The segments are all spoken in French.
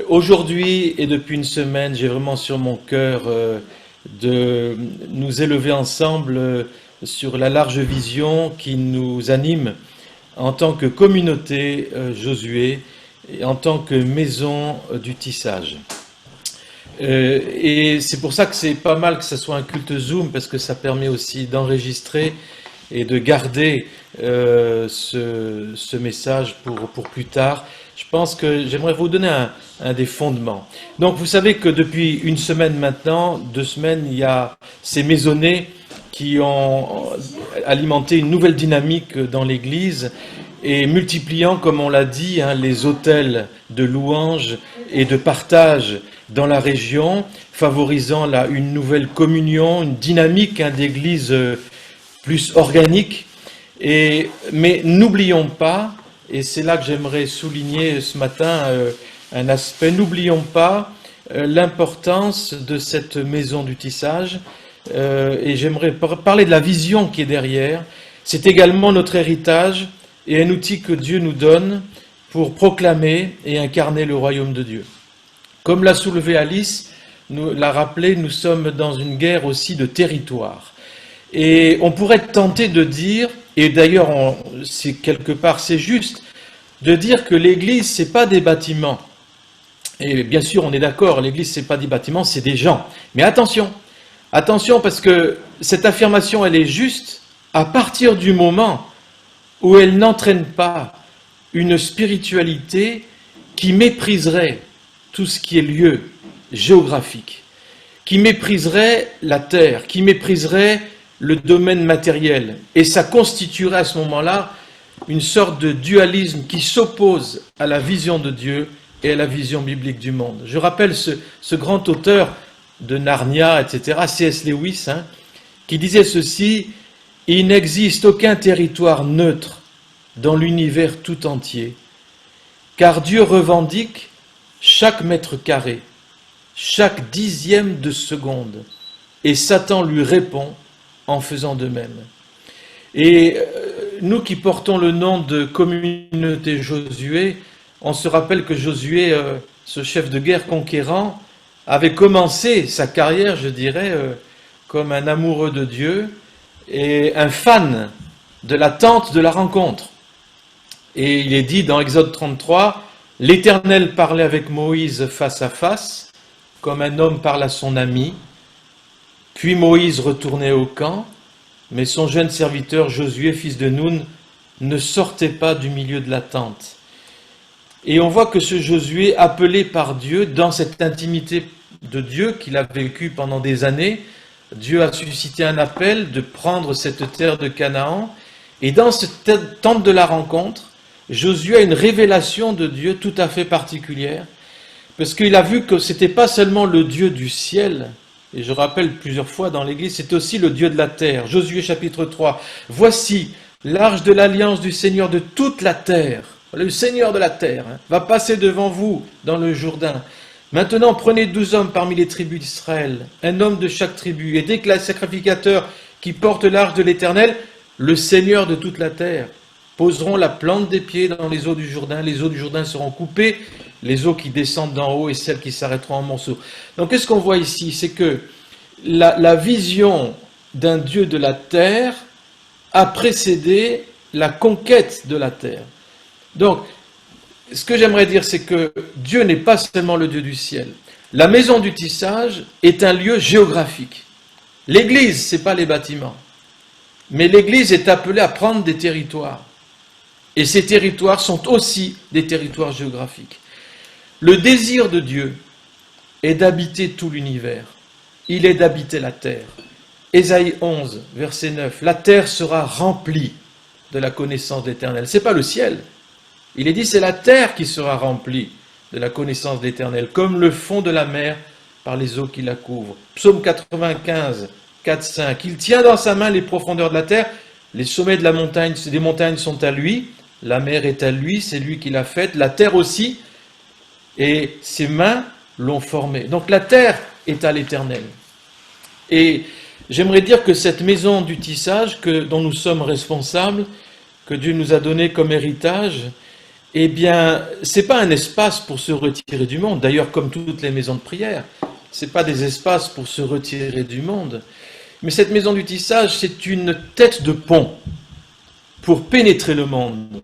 Aujourd'hui et depuis une semaine, j'ai vraiment sur mon cœur de nous élever ensemble sur la large vision qui nous anime en tant que communauté Josué et en tant que maison du tissage. Et c'est pour ça que c'est pas mal que ce soit un culte Zoom, parce que ça permet aussi d'enregistrer et de garder ce message pour plus tard. Je pense que j'aimerais vous donner un des fondements. Donc vous savez que depuis une semaine maintenant, 2 semaines, il y a ces maisonnées qui ont alimenté une nouvelle dynamique dans l'Église et multipliant, comme on l'a dit, les hôtels de louange et de partage dans la région, favorisant une nouvelle communion, une dynamique d'Église plus organique. Mais n'oublions pas, et c'est là que j'aimerais souligner ce matin un aspect, n'oublions pas l'importance de cette maison du tissage, et j'aimerais parler de la vision qui est derrière. C'est également notre héritage et un outil que Dieu nous donne pour proclamer et incarner le royaume de Dieu. Comme l'a soulevé Alice, l'a rappelé, nous sommes dans une guerre aussi de territoire. Et on pourrait être tenté de dire, et d'ailleurs c'est quelque part c'est juste, de dire que l'Église c'est pas des bâtiments. Et bien sûr on est d'accord, l'Église c'est pas des bâtiments, c'est des gens. Mais attention, attention parce que cette affirmation elle est juste à partir du moment où elle n'entraîne pas une spiritualité qui mépriserait tout ce qui est lieu géographique, qui mépriserait la terre, qui mépriserait le domaine matériel. Et ça constituerait à ce moment-là une sorte de dualisme qui s'oppose à la vision de Dieu et à la vision biblique du monde. Je rappelle ce grand auteur de Narnia, etc., C.S. Lewis, qui disait ceci: « Il n'existe aucun territoire neutre dans l'univers tout entier, car Dieu revendique chaque mètre carré, chaque dixième de seconde, et Satan lui répond en faisant de même. » Et nous qui portons le nom de communauté Josué, on se rappelle que Josué, ce chef de guerre conquérant, avait commencé sa carrière, je dirais, comme un amoureux de Dieu et un fan de la tente de la rencontre. Et il est dit dans Exode 33, « L'Éternel parlait avec Moïse face à face, comme un homme parle à son ami. Puis Moïse retournait au camp, mais son jeune serviteur Josué, fils de Nun, ne sortait pas du milieu de la tente. » Et on voit que ce Josué, appelé par Dieu, dans cette intimité de Dieu qu'il a vécue pendant des années, Dieu a suscité un appel de prendre cette terre de Canaan. Et dans cette tente de la rencontre, Josué a une révélation de Dieu tout à fait particulière, parce qu'il a vu que ce n'était pas seulement le Dieu du ciel, et je rappelle plusieurs fois dans l'Église, c'est aussi le Dieu de la terre. Josué chapitre 3, « Voici l'arche de l'alliance du Seigneur de toute la terre. » Le Seigneur de la terre va passer devant vous dans le Jourdain. Maintenant, prenez 12 hommes parmi les tribus d'Israël, un homme de chaque tribu, et dès que les sacrificateurs qui portent l'arche de l'Éternel, le Seigneur de toute la terre, poseront la plante des pieds dans les eaux du Jourdain seront coupées, les eaux qui descendent d'en haut et celles qui s'arrêteront en monceaux. Donc qu'est-ce qu'on voit ici? C'est que la vision d'un Dieu de la terre a précédé la conquête de la terre. Donc, ce que j'aimerais dire, c'est que Dieu n'est pas seulement le Dieu du ciel. La maison du tissage est un lieu géographique. L'Église, ce n'est pas les bâtiments. Mais l'Église est appelée à prendre des territoires. Et ces territoires sont aussi des territoires géographiques. Le désir de Dieu est d'habiter tout l'univers. Il est d'habiter la terre. Ésaïe 11, verset 9. La terre sera remplie de la connaissance de l'Éternel. Ce n'est pas le ciel. Il est dit, c'est la terre qui sera remplie de la connaissance de l'Éternel, comme le fond de la mer par les eaux qui la couvrent. Psaume 95, 4, 5. Il tient dans sa main les profondeurs de la terre, les sommets des montagnes sont à lui, la mer est à lui, c'est lui qui l'a faite, la terre aussi, et ses mains l'ont formée. Donc la terre est à l'Éternel. Et j'aimerais dire que cette maison du tissage dont nous sommes responsables, que Dieu nous a donné comme héritage, eh bien, c'est pas un espace pour se retirer du monde. D'ailleurs, comme toutes les maisons de prière, c'est pas des espaces pour se retirer du monde. Mais cette maison du tissage, c'est une tête de pont pour pénétrer le monde.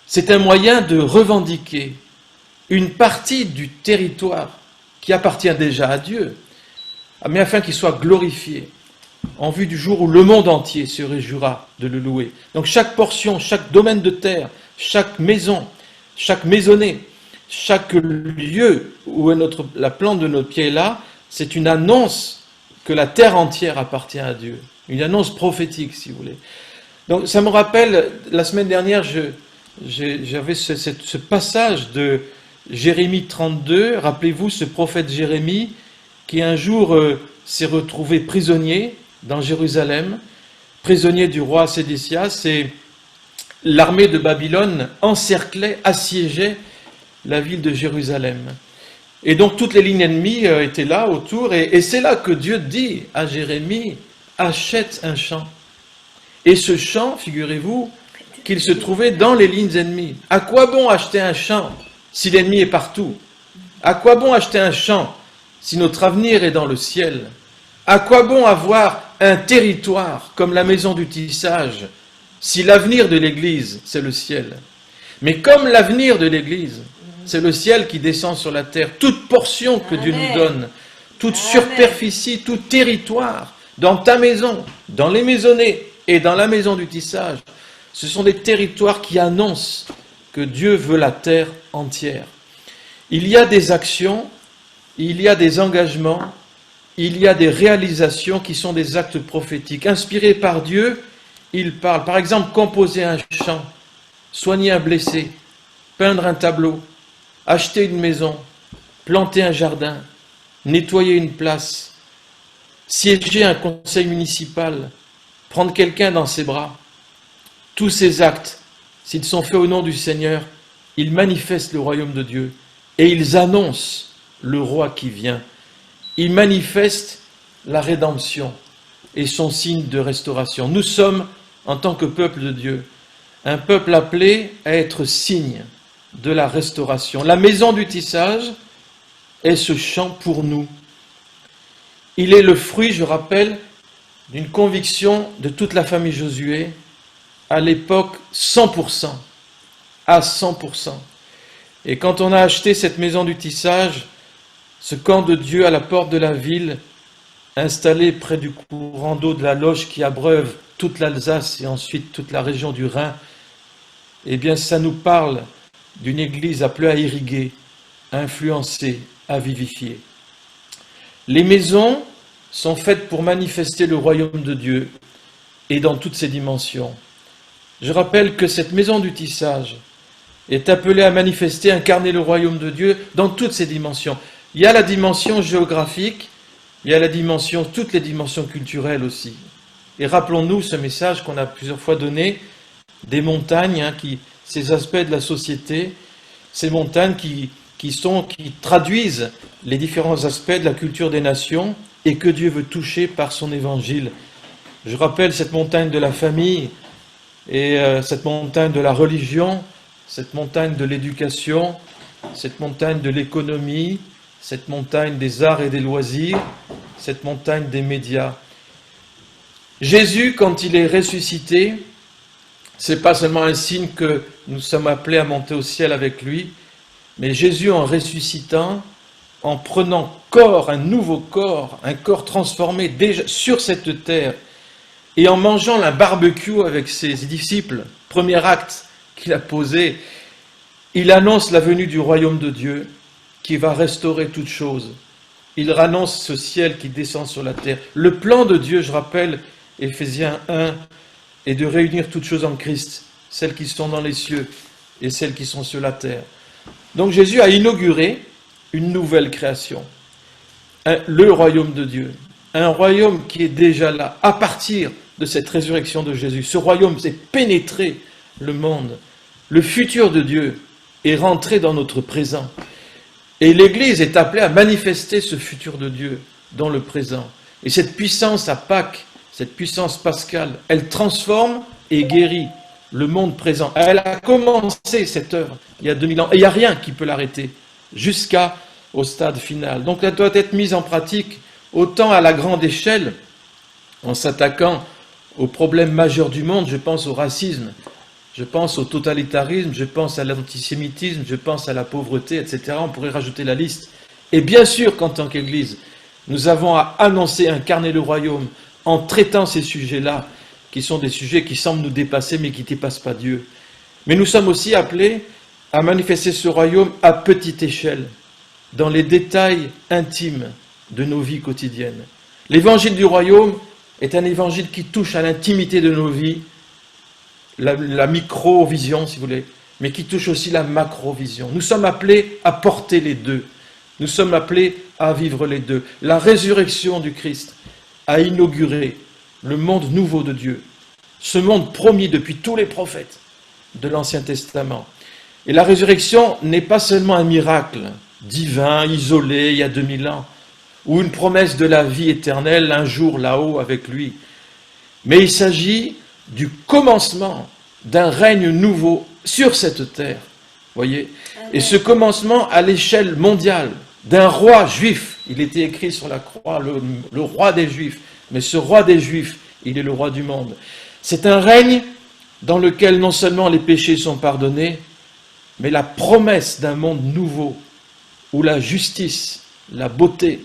C'est un moyen de revendiquer une partie du territoire qui appartient déjà à Dieu, mais afin qu'il soit glorifié en vue du jour où le monde entier se réjouira de le louer. Donc chaque portion, chaque domaine de terre, chaque maison, chaque maisonnée, chaque lieu où la plante de notre pied est là, c'est une annonce que la terre entière appartient à Dieu. Une annonce prophétique, si vous voulez. Donc ça me rappelle, la semaine dernière, j'avais ce passage de Jérémie 32. Rappelez-vous, ce prophète Jérémie qui un jour s'est retrouvé prisonnier dans Jérusalem, prisonnier du roi Sédécias, et l'armée de Babylone encerclait, assiégeait la ville de Jérusalem. Et donc toutes les lignes ennemies étaient là autour, et c'est là que Dieu dit à Jérémie, achète un champ. Et ce champ, figurez-vous, qu'il se trouvait dans les lignes ennemies. À quoi bon acheter un champ si l'ennemi est partout? À quoi bon acheter un champ si notre avenir est dans le ciel? À quoi bon avoir un territoire comme la maison du tissage si l'avenir de l'Église, c'est le ciel? Mais comme l'avenir de l'Église, c'est le ciel qui descend sur la terre, toute portion que Dieu nous donne, toute superficie, tout territoire, dans ta maison, dans les maisonnées et dans la maison du tissage, ce sont des territoires qui annoncent que Dieu veut la terre entière. Il y a des actions, il y a des engagements, il y a des réalisations qui sont des actes prophétiques. Inspirés par Dieu, il parle. Par exemple, composer un chant, soigner un blessé, peindre un tableau, acheter une maison, planter un jardin, nettoyer une place, siéger un conseil municipal, prendre quelqu'un dans ses bras. Tous ces actes, s'ils sont faits au nom du Seigneur, ils manifestent le royaume de Dieu et ils annoncent le roi qui vient. Ils manifestent la rédemption et son signe de restauration. Nous sommes, en tant que peuple de Dieu, un peuple appelé à être signe de la restauration. La maison du tissage est ce champ pour nous. Il est le fruit, je rappelle, d'une conviction de toute la famille Josué, à l'époque 100%, à 100%. Et quand on a acheté cette maison du tissage, ce camp de Dieu à la porte de la ville, installé près du courant d'eau de la Loge qui abreuve toute l'Alsace et ensuite toute la région du Rhin, eh bien ça nous parle d'une église appelée à irriguer, à influencer, à vivifier. Les maisons sont faites pour manifester le royaume de Dieu et dans toutes ses dimensions. Je rappelle que cette maison du tissage est appelée à manifester, incarner le royaume de Dieu dans toutes ses dimensions. Il y a la dimension géographique, il y a la dimension, toutes les dimensions culturelles aussi. Et rappelons-nous ce message qu'on a plusieurs fois donné, des montagnes, ces aspects de la société, ces montagnes qui traduisent les différents aspects de la culture des nations et que Dieu veut toucher par son évangile. Je rappelle cette montagne de la famille et cette montagne de la religion, cette montagne de l'éducation, cette montagne de l'économie, cette montagne des arts et des loisirs, cette montagne des médias. Jésus, quand il est ressuscité, c'est pas seulement un signe que nous sommes appelés à monter au ciel avec lui, mais Jésus, en ressuscitant, en prenant corps, un nouveau corps, un corps transformé déjà sur cette terre, et en mangeant un barbecue avec ses disciples, premier acte qu'il a posé, il annonce la venue du royaume de Dieu qui va restaurer toutes choses. Il annonce ce ciel qui descend sur la terre. Le plan de Dieu, je rappelle, Éphésiens 1, est de réunir toutes choses en Christ, celles qui sont dans les cieux et celles qui sont sur la terre. Donc Jésus a inauguré une nouvelle création, le royaume de Dieu, un royaume qui est déjà là, à partir de cette résurrection de Jésus. Ce royaume s'est pénétré le monde, le futur de Dieu est rentré dans notre présent. Et l'Église est appelée à manifester ce futur de Dieu dans le présent. Et cette puissance à Pâques, cette puissance pascale, elle transforme et guérit le monde présent. Elle a commencé cette œuvre il y a 2000 ans, et il n'y a rien qui peut l'arrêter, jusqu'au stade final. Donc elle doit être mise en pratique autant à la grande échelle, en s'attaquant aux problèmes majeurs du monde. Je pense au racisme, je pense au totalitarisme, je pense à l'antisémitisme, je pense à la pauvreté, etc. On pourrait rajouter la liste. Et bien sûr qu'en tant qu'Église, nous avons à annoncer, incarner le royaume en traitant ces sujets-là, qui sont des sujets qui semblent nous dépasser, mais qui ne dépassent pas Dieu. Mais nous sommes aussi appelés à manifester ce royaume à petite échelle, dans les détails intimes de nos vies quotidiennes. L'évangile du royaume est un évangile qui touche à l'intimité de nos vies, la micro-vision, si vous voulez, mais qui touche aussi la macro-vision. Nous sommes appelés à porter les deux. Nous sommes appelés à vivre les deux. La résurrection du Christ a inauguré le monde nouveau de Dieu, ce monde promis depuis tous les prophètes de l'Ancien Testament. Et la résurrection n'est pas seulement un miracle divin, isolé, il y a 2000 ans, ou une promesse de la vie éternelle, un jour là-haut avec lui. Mais il s'agit du commencement d'un règne nouveau sur cette terre, voyez. Et ce commencement à l'échelle mondiale, d'un roi juif, il était écrit sur la croix, le roi des Juifs, mais ce roi des Juifs, il est le roi du monde. C'est un règne dans lequel non seulement les péchés sont pardonnés, mais la promesse d'un monde nouveau, où la justice, la beauté,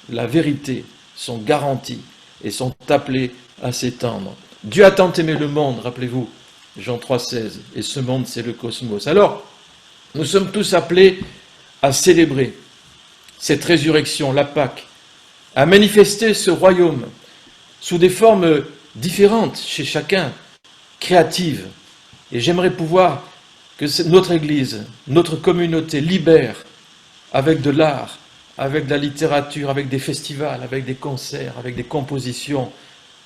la vérité sont garanties et sont appelées à s'étendre. Dieu a tant aimé le monde, rappelez-vous, Jean 3,16, et ce monde c'est le cosmos. Alors, nous sommes tous appelés à célébrer cette résurrection, la Pâque, à manifester ce royaume sous des formes différentes chez chacun, créatives. Et j'aimerais pouvoir que notre Église, notre communauté libère avec de l'art, avec de la littérature, avec des festivals, avec des concerts, avec des compositions,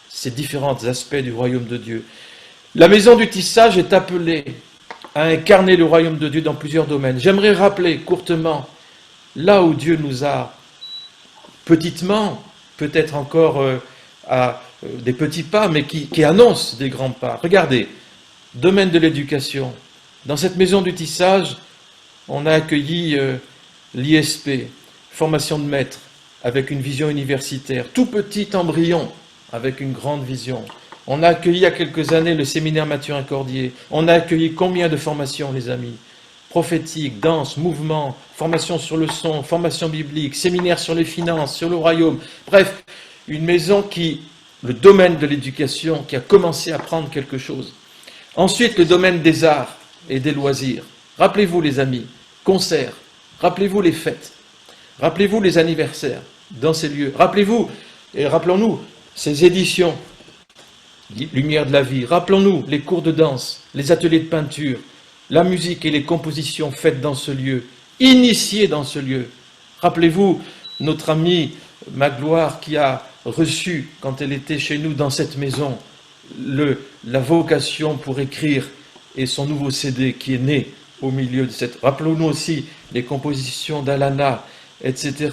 ces différents aspects du royaume de Dieu. La maison du tissage est appelée à incarner le royaume de Dieu dans plusieurs domaines. J'aimerais rappeler courtement là où Dieu nous a petitement, peut-être encore à des petits pas, mais qui annoncent des grands pas. Regardez, domaine de l'éducation. Dans cette maison du tissage, on a accueilli l'ISP, formation de maître, avec une vision universitaire, tout petit embryon, avec une grande vision. On a accueilli il y a quelques années le séminaire Mathurin-Cordier. On a accueilli combien de formations, les amis? Prophétique, danse, mouvement, formation sur le son, formation biblique, séminaire sur les finances, sur le royaume. Bref, une maison qui, le domaine de l'éducation, qui a commencé à prendre quelque chose. Ensuite, le domaine des arts et des loisirs. Rappelez-vous, les amis, concerts. Rappelez-vous les fêtes. Rappelez-vous les anniversaires dans ces lieux. Rappelez-vous, et rappelons-nous, ces éditions, Lumière de la vie. Rappelons-nous les cours de danse, les ateliers de peinture, la musique et les compositions faites dans ce lieu, initiées dans ce lieu. Rappelez-vous notre amie Magloire qui a reçu, quand elle était chez nous dans cette maison, la vocation pour écrire et son nouveau CD qui est né au milieu de cette... Rappelons-nous aussi les compositions d'Alana, etc.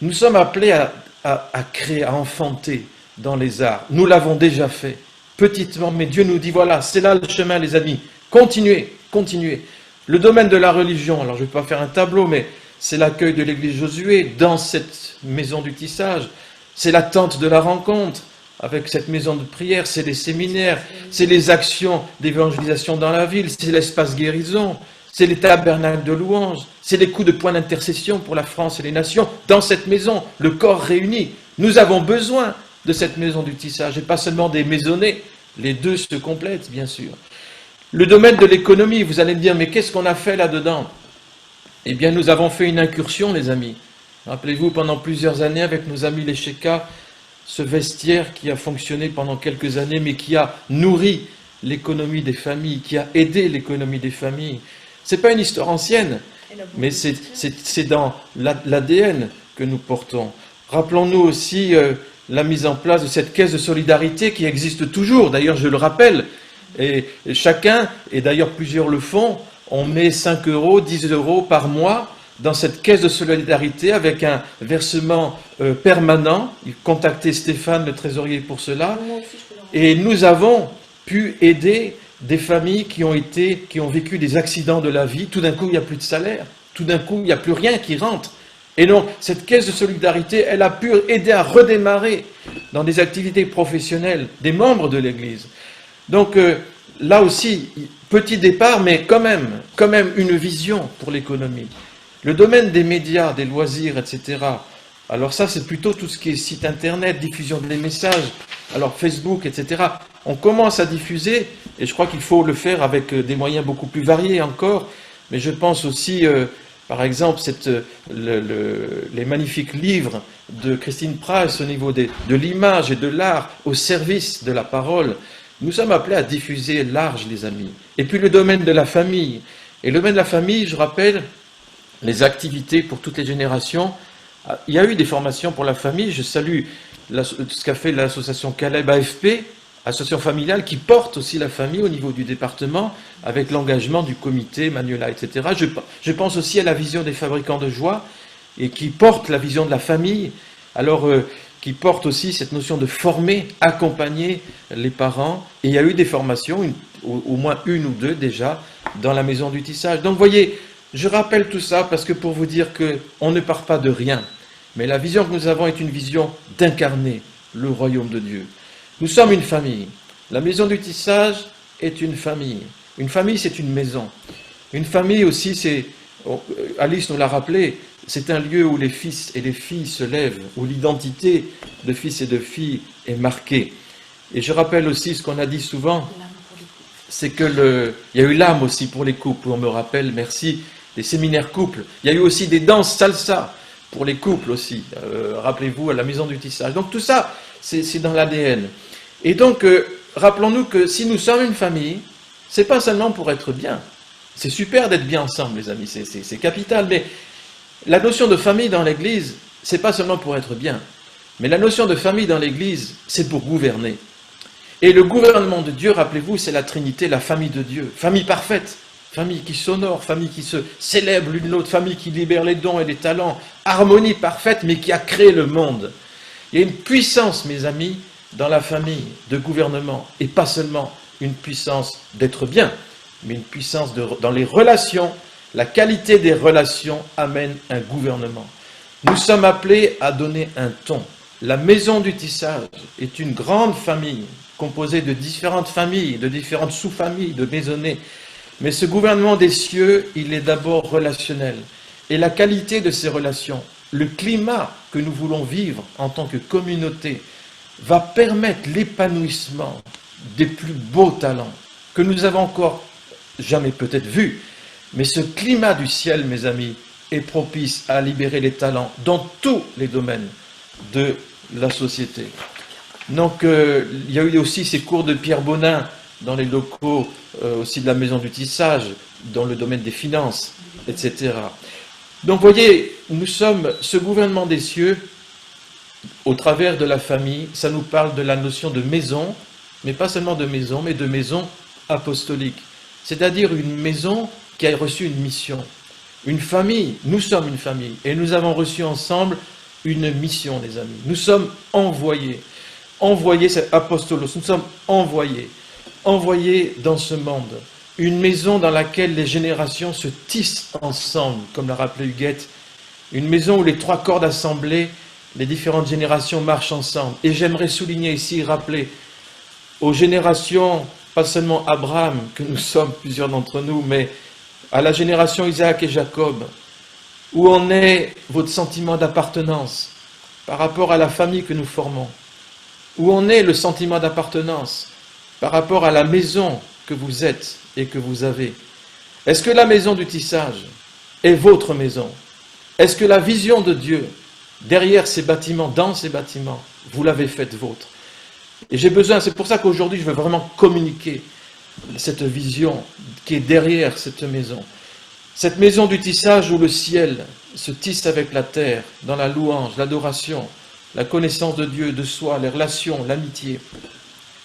Nous sommes appelés à créer, à enfanter dans les arts. Nous l'avons déjà fait, petitement, mais Dieu nous dit, voilà, c'est là le chemin, les amis. Continuez, continuez. Le domaine de la religion, alors je ne vais pas faire un tableau, mais c'est l'accueil de l'église Josué dans cette maison du tissage. C'est l'attente de la rencontre avec cette maison de prière, c'est les séminaires, c'est les actions d'évangélisation dans la ville, c'est l'espace guérison, c'est les tabernacles de louange, c'est les coups de poing d'intercession pour la France et les nations. Dans cette maison, le corps réuni, nous avons besoin de cette maison du tissage, et pas seulement des maisonnés, les deux se complètent, bien sûr. Le domaine de l'économie, vous allez me dire, mais qu'est-ce qu'on a fait là-dedans? Eh bien, nous avons fait une incursion, les amis. Rappelez-vous, pendant plusieurs années, avec nos amis les Sheka, ce vestiaire qui a fonctionné pendant quelques années, mais qui a nourri l'économie des familles, qui a aidé l'économie des familles. Ce n'est pas une histoire ancienne, mais c'est dans l'ADN que nous portons. Rappelons-nous aussi la mise en place de cette caisse de solidarité qui existe toujours, d'ailleurs je le rappelle, et chacun, et d'ailleurs plusieurs le font, on met 5 euros, 10 euros par mois dans cette caisse de solidarité avec un versement permanent. Contactez Stéphane, le trésorier, pour cela. Et nous avons pu aider des familles qui ont vécu des accidents de la vie. Tout d'un coup, il n'y a plus de salaire. Tout d'un coup, il n'y a plus rien qui rentre. Et donc, cette caisse de solidarité, elle a pu aider à redémarrer dans des activités professionnelles des membres de l'Église. Donc, là aussi, petit départ, mais quand même une vision pour l'économie. Le domaine des médias, des loisirs, etc. Alors ça, c'est plutôt tout ce qui est site internet, diffusion des messages, alors Facebook, etc. On commence à diffuser, et je crois qu'il faut le faire avec des moyens beaucoup plus variés encore, mais je pense aussi, par exemple, les magnifiques livres de Christine Price au niveau de l'image et de l'art au service de la parole. Nous sommes appelés à diffuser large, les amis. Et puis le domaine de la famille. Et le domaine de la famille, je rappelle, les activités pour toutes les générations. Il y a eu des formations pour la famille. Je salue ce qu'a fait l'association Caleb AFP, association familiale, qui porte aussi la famille au niveau du département, avec l'engagement du comité, Manuela, etc. Je pense aussi à la vision des fabricants de joie, et qui porte la vision de la famille, alors qui porte aussi cette notion de former, accompagner les parents. Et il y a eu des formations, au moins une ou deux déjà, dans la maison du tissage. Donc vous voyez, je rappelle tout ça parce que pour vous dire qu'on ne part pas de rien. Mais la vision que nous avons est une vision d'incarner le royaume de Dieu. Nous sommes une famille. La maison du tissage est une famille. Une famille, c'est une maison. Une famille aussi, c'est, Alice nous l'a rappelé, c'est un lieu où les fils et les filles se lèvent, où l'identité de fils et de filles est marquée. Et je rappelle aussi ce qu'on a dit souvent, c'est que il y a eu l'âme aussi pour les couples. On me rappelle, merci, des séminaires couples. Il y a eu aussi des danses salsa pour les couples aussi. Rappelez-vous, à la maison du tissage. Donc tout ça, c'est dans l'ADN. Et donc, rappelons-nous que si nous sommes une famille, c'est pas seulement pour être bien. C'est super d'être bien ensemble, les amis, c'est capital. Mais la notion de famille dans l'Église, c'est pas seulement pour être bien. Mais la notion de famille dans l'Église, c'est pour gouverner. Et le gouvernement de Dieu, rappelez-vous, c'est la Trinité, la famille de Dieu. Famille parfaite, famille qui s'honore, famille qui se célèbre l'une l'autre, famille qui libère les dons et les talents. Harmonie parfaite, mais qui a créé le monde. Il y a une puissance, mes amis, dans la famille de gouvernement. Et pas seulement une puissance d'être bien, mais une puissance dans les relations. La qualité des relations amène un gouvernement. Nous sommes appelés à donner un ton. La maison du tissage est une grande famille, composée de différentes familles, de différentes sous-familles, de maisonnées. Mais ce gouvernement des cieux, il est d'abord relationnel. Et la qualité de ces relations, le climat que nous voulons vivre en tant que communauté, va permettre l'épanouissement des plus beaux talents que nous avons encore jamais peut-être vus. Mais ce climat du ciel, mes amis, est propice à libérer les talents dans tous les domaines de la société. Donc, il y a eu aussi ces cours de Pierre Bonin dans les locaux aussi de la maison du tissage, dans le domaine des finances, etc. Donc, vous voyez, nous sommes ce gouvernement des cieux, au travers de la famille, ça nous parle de la notion de maison, mais pas seulement de maison, mais de maison apostolique. C'est-à-dire une maison qui a reçu une mission. Une famille, nous sommes une famille, et nous avons reçu ensemble une mission, les amis. Nous sommes envoyés. Envoyés, c'est apostolos, nous sommes envoyés. Envoyés dans ce monde. Une maison dans laquelle les générations se tissent ensemble, comme l'a rappelé Huguette. Une maison où les trois cordes assemblées, les différentes générations marchent ensemble. Et j'aimerais souligner ici, rappeler aux générations, pas seulement Abraham, que nous sommes plusieurs d'entre nous, mais à la génération Isaac et Jacob, où en est votre sentiment d'appartenance par rapport à la famille que nous formons? Où en est le sentiment d'appartenance par rapport à la maison que vous êtes et que vous avez? Est-ce que la maison du tissage est votre maison? Est-ce que la vision de Dieu, derrière ces bâtiments, dans ces bâtiments, vous l'avez faite vôtre? Et j'ai besoin, c'est pour ça qu'aujourd'hui je veux vraiment communiquer cette vision qui est derrière cette maison. Cette maison du tissage où le ciel se tisse avec la terre, dans la louange, l'adoration, la connaissance de Dieu, de soi, les relations, l'amitié.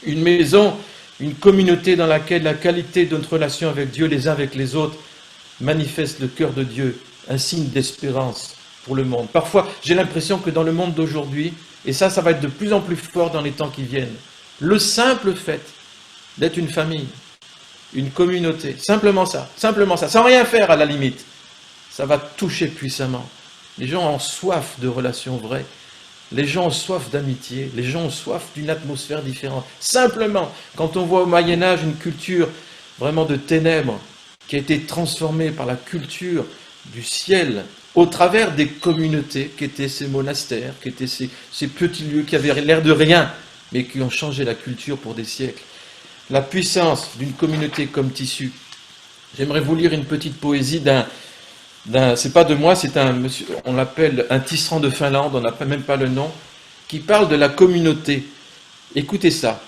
Une maison, une communauté dans laquelle la qualité de notre relation avec Dieu, les uns avec les autres, manifeste le cœur de Dieu, un signe d'espérance pour le monde. Parfois, j'ai l'impression que dans le monde d'aujourd'hui, et ça va être de plus en plus fort dans les temps qui viennent, le simple fait d'être une famille, une communauté, simplement ça, sans rien faire à la limite, ça va toucher puissamment. Les gens ont soif de relations vraies, les gens ont soif d'amitié, les gens ont soif d'une atmosphère différente. Simplement, quand on voit au Moyen-Âge une culture vraiment de ténèbres qui a été transformée par la culture du ciel au travers des communautés qui étaient ces monastères, qui étaient ces petits lieux qui avaient l'air de rien, mais qui ont changé la culture pour des siècles. La puissance d'une communauté comme tissu. J'aimerais vous lire une petite poésie c'est pas de moi, c'est un monsieur, on l'appelle un tisserand de Finlande, on n'a même pas le nom, qui parle de la communauté. Écoutez ça.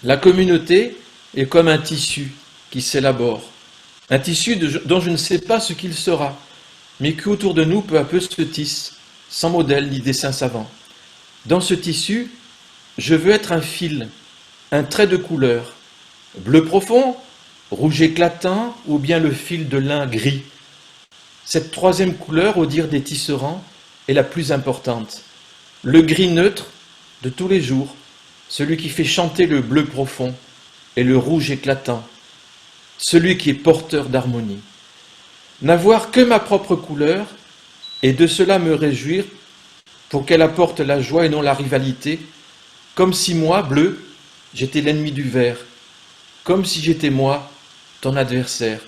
La communauté est comme un tissu qui s'élabore. Un tissu dont je ne sais pas ce qu'il sera, mais qui autour de nous peu à peu se tisse, sans modèle ni dessin savant. Dans ce tissu, je veux être un fil, un trait de couleur, bleu profond, rouge éclatant, ou bien le fil de lin gris. Cette troisième couleur, au dire des tisserands, est la plus importante. Le gris neutre de tous les jours, celui qui fait chanter le bleu profond, et le rouge éclatant, celui qui est porteur d'harmonie. N'avoir que ma propre couleur, et de cela me réjouir, pour qu'elle apporte la joie et non la rivalité, comme si moi, bleu, j'étais l'ennemi du vert, comme si j'étais moi, ton adversaire.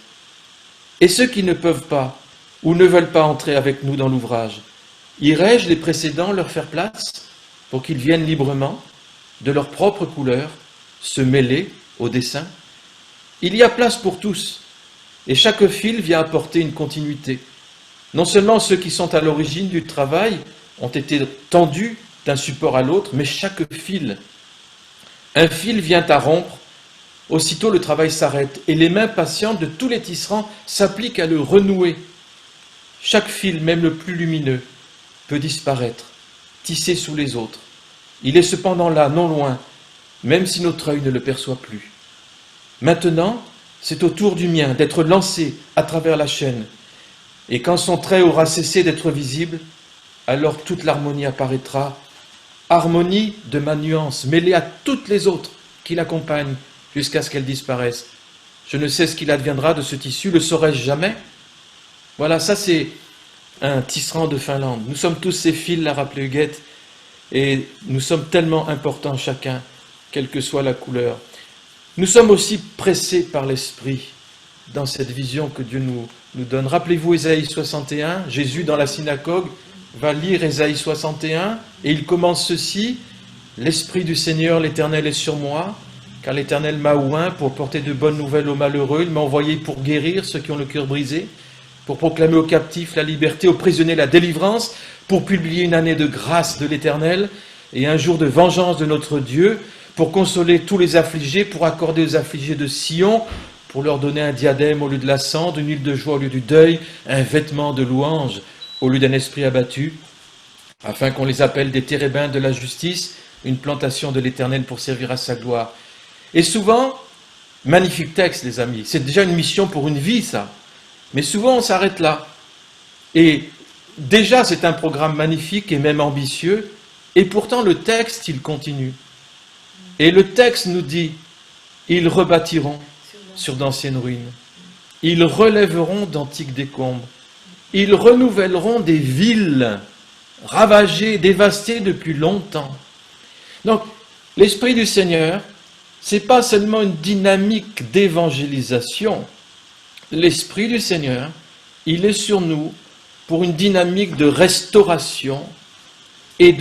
Et ceux qui ne peuvent pas, ou ne veulent pas entrer avec nous dans l'ouvrage, irais-je les précédents leur faire place, pour qu'ils viennent librement, de leur propre couleur, se mêler au dessin? Il y a place pour tous, et chaque fil vient apporter une continuité. Non seulement ceux qui sont à l'origine du travail ont été tendus d'un support à l'autre, mais chaque fil, un fil vient à rompre, aussitôt le travail s'arrête, et les mains patientes de tous les tisserands s'appliquent à le renouer. Chaque fil, même le plus lumineux, peut disparaître, tissé sous les autres. Il est cependant là, non loin, même si notre œil ne le perçoit plus. Maintenant, c'est au tour du mien d'être lancé à travers la chaîne, et quand son trait aura cessé d'être visible, alors toute l'harmonie apparaîtra, harmonie de ma nuance, mêlée à toutes les autres qui l'accompagnent jusqu'à ce qu'elle disparaisse. Je ne sais ce qu'il adviendra de ce tissu, le saurai-je jamais? Voilà, ça c'est un tisserand de Finlande. Nous sommes tous ces fils, l'a rappelé Huguette, et nous sommes tellement importants chacun, quelle que soit la couleur. Nous sommes aussi pressés par l'Esprit dans cette vision que Dieu nous donne. Rappelez-vous Ésaïe 61, Jésus dans la synagogue va lire Ésaïe 61 et il commence ceci: « L'Esprit du Seigneur, l'Éternel est sur moi, car l'Éternel m'a oint pour porter de bonnes nouvelles aux malheureux, il m'a envoyé pour guérir ceux qui ont le cœur brisé, pour proclamer aux captifs la liberté, aux prisonniers la délivrance, pour publier une année de grâce de l'Éternel et un jour de vengeance de notre Dieu, pour consoler tous les affligés, pour accorder aux affligés de Sion, pour leur donner un diadème au lieu de la cendre, une huile de joie au lieu du deuil, un vêtement de louange au lieu d'un esprit abattu, afin qu'on les appelle des térébins de la justice, une plantation de l'Éternel pour servir à sa gloire. » Et souvent, magnifique texte les amis, c'est déjà une mission pour une vie ça, mais souvent on s'arrête là. Et déjà c'est un programme magnifique et même ambitieux, et pourtant le texte il continue. Et le texte nous dit, ils rebâtiront sur d'anciennes ruines, ils relèveront d'antiques décombres, ils renouvelleront des villes ravagées, dévastées depuis longtemps. Donc, l'Esprit du Seigneur, ce n'est pas seulement une dynamique d'évangélisation. L'Esprit du Seigneur, il est sur nous pour une dynamique de restauration et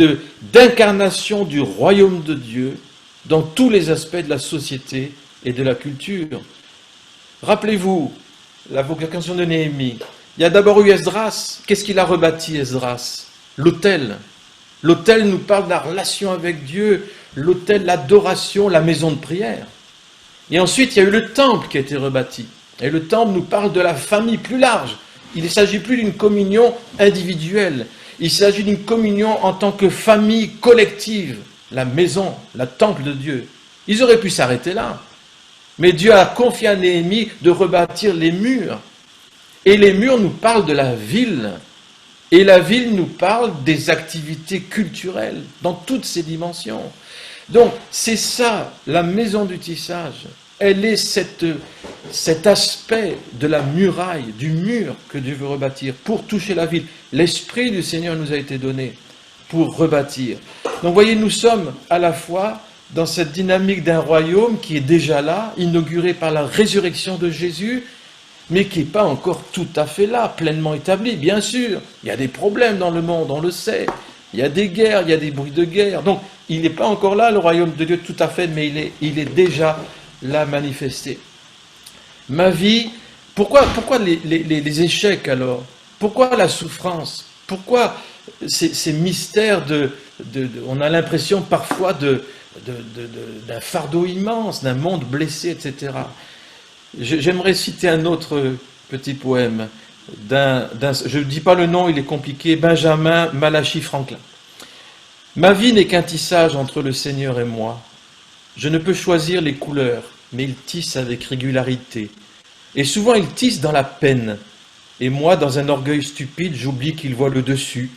d'incarnation du royaume de Dieu dans tous les aspects de la société et de la culture. Rappelez-vous la vocation de Néhémie. Il y a d'abord eu Esdras. Qu'est-ce qu'il a rebâti, Esdras? L'autel. L'autel nous parle de la relation avec Dieu, l'autel, l'adoration, la maison de prière. Et ensuite, il y a eu le temple qui a été rebâti. Et le temple nous parle de la famille plus large. Il ne s'agit plus d'une communion individuelle. Il s'agit d'une communion en tant que famille collective. La maison, le temple de Dieu. Ils auraient pu s'arrêter là. Mais Dieu a confié à Néhémie de rebâtir les murs. Et les murs nous parlent de la ville. Et la ville nous parle des activités culturelles dans toutes ses dimensions. Donc, c'est ça, la maison du tissage. elle est cet aspect de la muraille, du mur que Dieu veut rebâtir pour toucher la ville. L'Esprit du Seigneur nous a été donné pour rebâtir. Donc vous voyez, nous sommes à la fois dans cette dynamique d'un royaume qui est déjà là, inauguré par la résurrection de Jésus, mais qui n'est pas encore tout à fait là, pleinement établi, bien sûr. Il y a des problèmes dans le monde, on le sait. Il y a des guerres, il y a des bruits de guerre. Donc, il n'est pas encore là, le royaume de Dieu, tout à fait, mais il est déjà là manifesté. Ma vie, pourquoi les échecs alors? Pourquoi la souffrance? Pourquoi ces mystères on a l'impression parfois d'un fardeau immense, d'un monde blessé, etc. J'aimerais citer un autre petit poème, je ne dis pas le nom, il est compliqué, Benjamin Malachi Franklin. Ma vie n'est qu'un tissage entre le Seigneur et moi. Je ne peux choisir les couleurs, mais il tisse avec régularité. Et souvent il tisse dans la peine. Et moi, dans un orgueil stupide, j'oublie qu'il voit le dessus,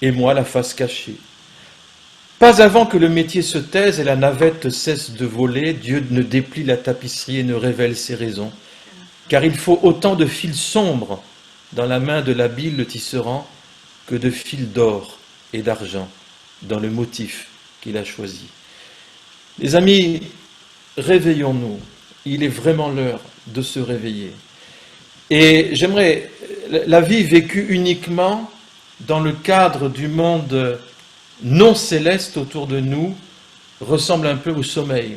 et moi la face cachée. Pas avant que le métier se taise et la navette cesse de voler, Dieu ne déplie la tapisserie et ne révèle ses raisons. Car il faut autant de fils sombres dans la main de l'habile le tisserand que de fils d'or et d'argent dans le motif qu'il a choisi. Les amis, réveillons-nous. Il est vraiment l'heure de se réveiller. Et j'aimerais, la vie vécue uniquement dans le cadre du monde non céleste autour de nous ressemble un peu au sommeil.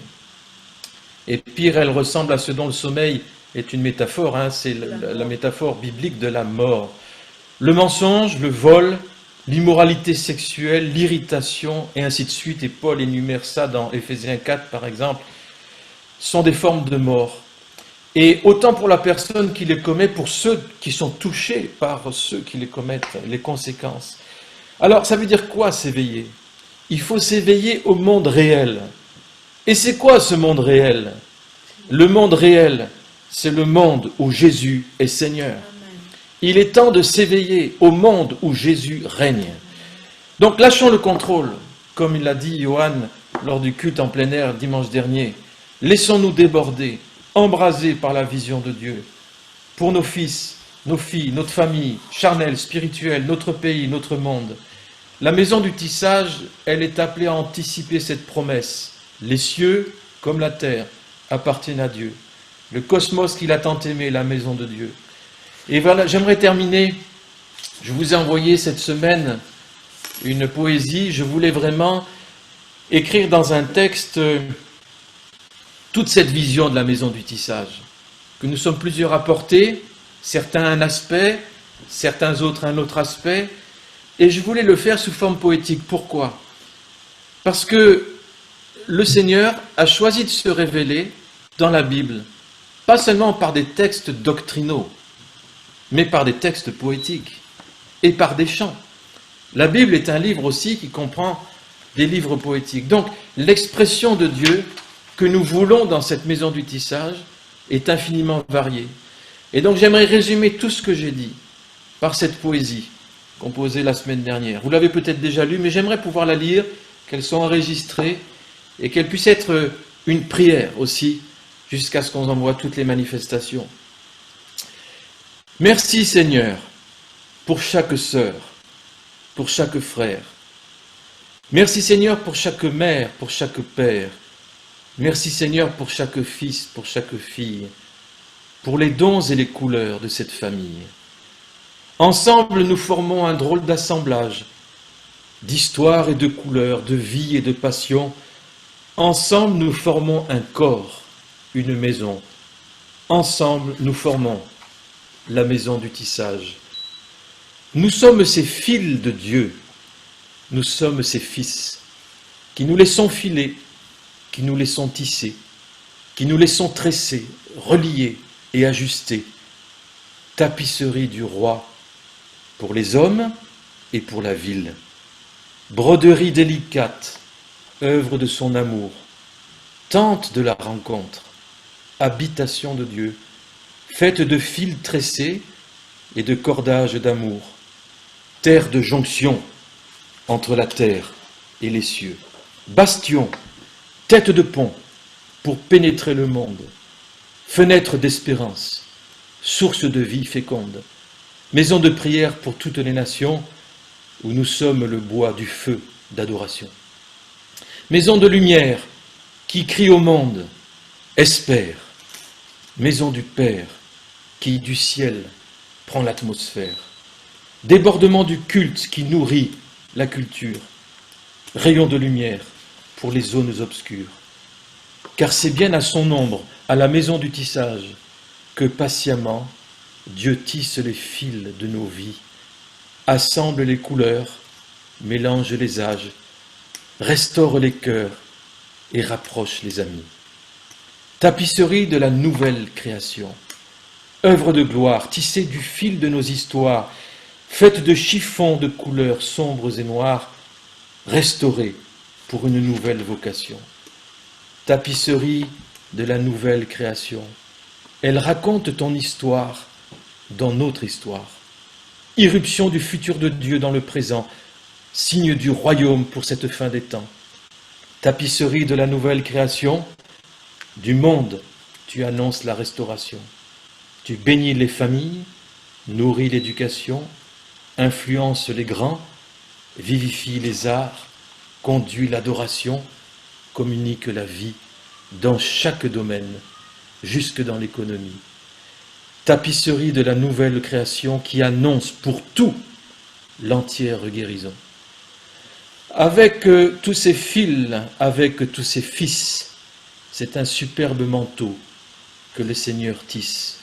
Et pire, elle ressemble à ce dont le sommeil est une métaphore, c'est la métaphore biblique de la mort. Le mensonge, le vol, l'immoralité sexuelle, l'irritation, et ainsi de suite, et Paul énumère ça dans Éphésiens 4 par exemple, sont des formes de mort. Et autant pour la personne qui les commet, pour ceux qui sont touchés par ceux qui les commettent, les conséquences. Alors, ça veut dire quoi s'éveiller? Il faut s'éveiller au monde réel. Et c'est quoi ce monde réel? Le monde réel, c'est le monde où Jésus est Seigneur. Il est temps de s'éveiller au monde où Jésus règne. Donc, lâchons le contrôle, comme il l'a dit Johan lors du culte en plein air dimanche dernier. Laissons-nous déborder, embrasés par la vision de Dieu, pour nos fils, nos filles, notre famille, charnelle, spirituelle, notre pays, notre monde. La maison du tissage, elle est appelée à anticiper cette promesse. Les cieux, comme la terre, appartiennent à Dieu. Le cosmos qu'il a tant aimé, la maison de Dieu. Et voilà, j'aimerais terminer. Je vous ai envoyé cette semaine une poésie. Je voulais vraiment écrire dans un texte toute cette vision de la maison du tissage. Que nous sommes plusieurs à porter, certains un aspect, certains autres un autre aspect. Et je voulais le faire sous forme poétique. Pourquoi? Parce que le Seigneur a choisi de se révéler dans la Bible, pas seulement par des textes doctrinaux, mais par des textes poétiques et par des chants. La Bible est un livre aussi qui comprend des livres poétiques. Donc, l'expression de Dieu que nous voulons dans cette maison du tissage est infiniment variée. Et donc, j'aimerais résumer tout ce que j'ai dit par cette poésie composée la semaine dernière. Vous l'avez peut-être déjà lue, mais j'aimerais pouvoir la lire, qu'elle soit enregistrée et qu'elle puisse être une prière aussi, jusqu'à ce qu'on envoie toutes les manifestations. Merci Seigneur pour chaque sœur, pour chaque frère. Merci Seigneur pour chaque mère, pour chaque père. Merci Seigneur pour chaque fils, pour chaque fille, pour les dons et les couleurs de cette famille. Ensemble, nous formons un drôle d'assemblage d'histoire et de couleurs, de vie et de passion. Ensemble, nous formons un corps, une maison. Ensemble, nous formons la maison du tissage. Nous sommes ces fils de Dieu. Nous sommes ses fils qui nous laissons filer, qui nous laissons tisser, qui nous laissons tresser, relier et ajuster. Tapisserie du roi pour les hommes et pour la ville. Broderie délicate, œuvre de son amour, tente de la rencontre, habitation de Dieu, faite de fils tressés et de cordages d'amour, terre de jonction entre la terre et les cieux, bastion, tête de pont pour pénétrer le monde, fenêtre d'espérance, source de vie féconde, maison de prière pour toutes les nations, où nous sommes le bois du feu d'adoration. Maison de lumière qui crie au monde, espère, maison du Père qui du ciel prend l'atmosphère, débordement du culte qui nourrit la culture, rayon de lumière pour les zones obscures. Car c'est bien à son ombre, à la maison du tissage, que patiemment Dieu tisse les fils de nos vies, assemble les couleurs, mélange les âges, restaure les cœurs et rapproche les amis. Tapisserie de la nouvelle création, œuvre de gloire tissée du fil de nos histoires, faite de chiffons de couleurs sombres et noires, restaurée pour une nouvelle vocation. Tapisserie de la nouvelle création, elle raconte ton histoire dans notre histoire. Irruption du futur de Dieu dans le présent, signe du royaume pour cette fin des temps. Tapisserie de la nouvelle création, du monde, tu annonces la restauration. Tu bénis les familles, nourris l'éducation, influences les grands, vivifie les arts, conduit l'adoration, communique la vie dans chaque domaine, jusque dans l'économie. Tapisserie de la nouvelle création qui annonce pour tout l'entière guérison. Avec tous ces fils, avec tous ces fils, c'est un superbe manteau que le Seigneur tisse.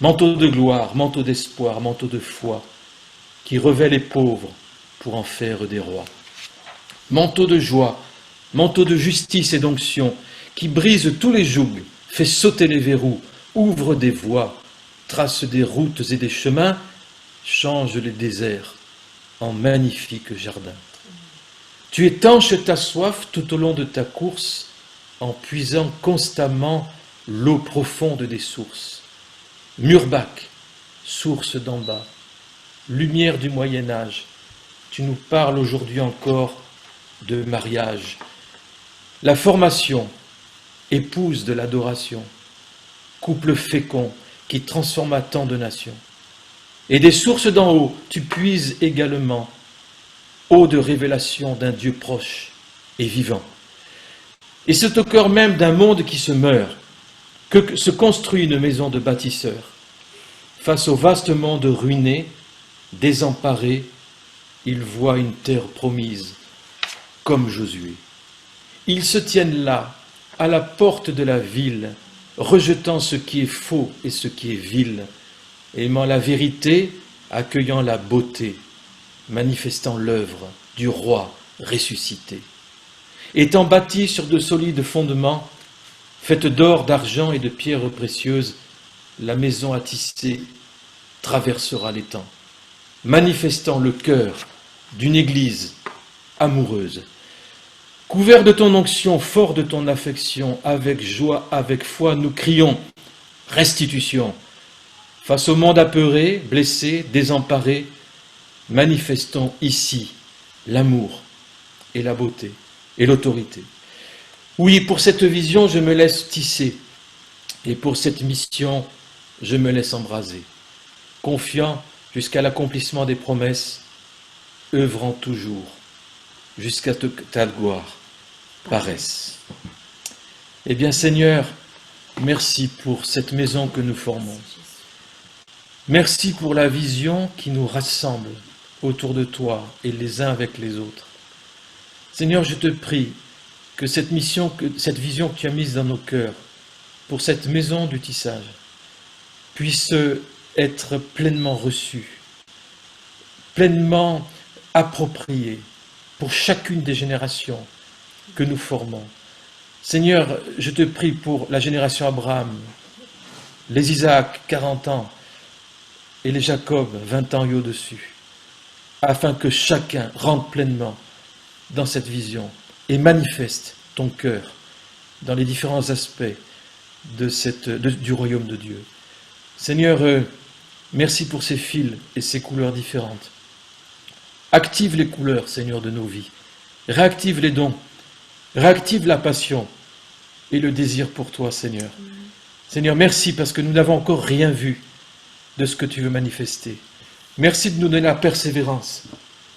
Manteau de gloire, manteau d'espoir, manteau de foi, qui revêt les pauvres pour en faire des rois. Manteau de joie, manteau de justice et d'onction, qui brise tous les jougs, fait sauter les verrous, ouvre des voies, trace des routes et des chemins, change les déserts en magnifiques jardins. Tu étanches ta soif tout au long de ta course, en puisant constamment l'eau profonde des sources. Murbach, source d'en bas, lumière du Moyen-Âge, tu nous parles aujourd'hui encore de mariage. La formation, épouse de l'adoration, couple fécond qui transforma tant de nations. Et des sources d'en haut, tu puises également, eau de révélation d'un Dieu proche et vivant. Et c'est au cœur même d'un monde qui se meurt que se construit une maison de bâtisseur. Face au vaste monde ruiné, désemparé, ils voient une terre promise, comme Josué. Ils se tiennent là, à la porte de la ville, rejetant ce qui est faux et ce qui est vil, aimant la vérité, accueillant la beauté, manifestant l'œuvre du roi ressuscité. Étant bâtie sur de solides fondements, faite d'or, d'argent et de pierres précieuses, la maison à tisser traversera les temps, manifestant le cœur d'une église amoureuse. Couvert de ton onction, fort de ton affection, avec joie, avec foi, nous crions restitution. Face au monde apeuré, blessé, désemparé, manifestons ici l'amour et la beauté et l'autorité. Oui, pour cette vision, je me laisse tisser, et pour cette mission, je me laisse embraser, confiant jusqu'à l'accomplissement des promesses, œuvrant toujours jusqu'à que ta gloire paraisse. Eh bien, Seigneur, merci pour cette maison que nous formons. Merci pour la vision qui nous rassemble autour de toi et les uns avec les autres. Seigneur, je te prie que cette mission, que cette vision que tu as mise dans nos cœurs pour cette maison du tissage puisse être pleinement reçue, pleinement appropriée pour chacune des générations que nous formons. Seigneur, je te prie pour la génération Abraham, les Isaac, 40 ans, et les Jacob, 20 ans et au-dessus, afin que chacun rentre pleinement dans cette vision et manifeste ton cœur dans les différents aspects du royaume de Dieu. Seigneur, merci pour ces fils et ces couleurs différentes. Active les couleurs, Seigneur, de nos vies. Réactive les dons. Réactive la passion. et le désir pour toi, Seigneur. Seigneur, merci parce que nous n'avons encore rien vu de ce que tu veux manifester. Merci de nous donner la persévérance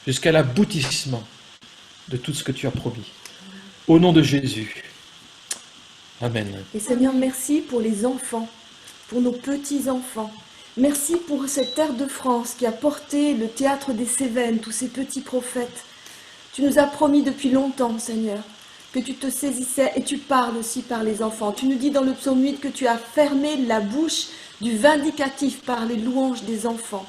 jusqu'à l'aboutissement de tout ce que tu as promis. Au nom de Jésus. Amen. Et Seigneur, merci pour les enfants, pour nos petits-enfants. Merci pour cette terre de France qui a porté le théâtre des Cévennes, tous ces petits prophètes. Tu nous as promis depuis longtemps, Seigneur, que tu te saisissais et tu parles aussi par les enfants. Tu nous dis dans le psaume 8 que tu as fermé la bouche du vindicatif par les louanges des enfants.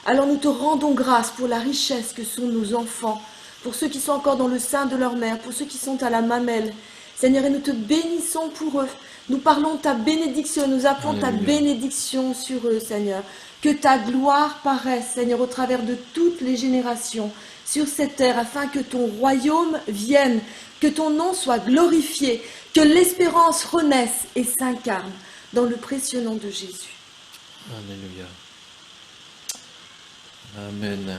Alors nous te rendons grâce pour la richesse que sont nos enfants, pour ceux qui sont encore dans le sein de leur mère, pour ceux qui sont à la mamelle. Seigneur, et nous te bénissons pour eux. Nous parlons ta bénédiction, nous appelons ta bénédiction sur eux, Seigneur. Que ta gloire paraisse, Seigneur, au travers de toutes les générations sur cette terre, afin que ton royaume vienne, que ton nom soit glorifié, que l'espérance renaisse et s'incarne dans le précieux nom de Jésus. Alléluia. Amen.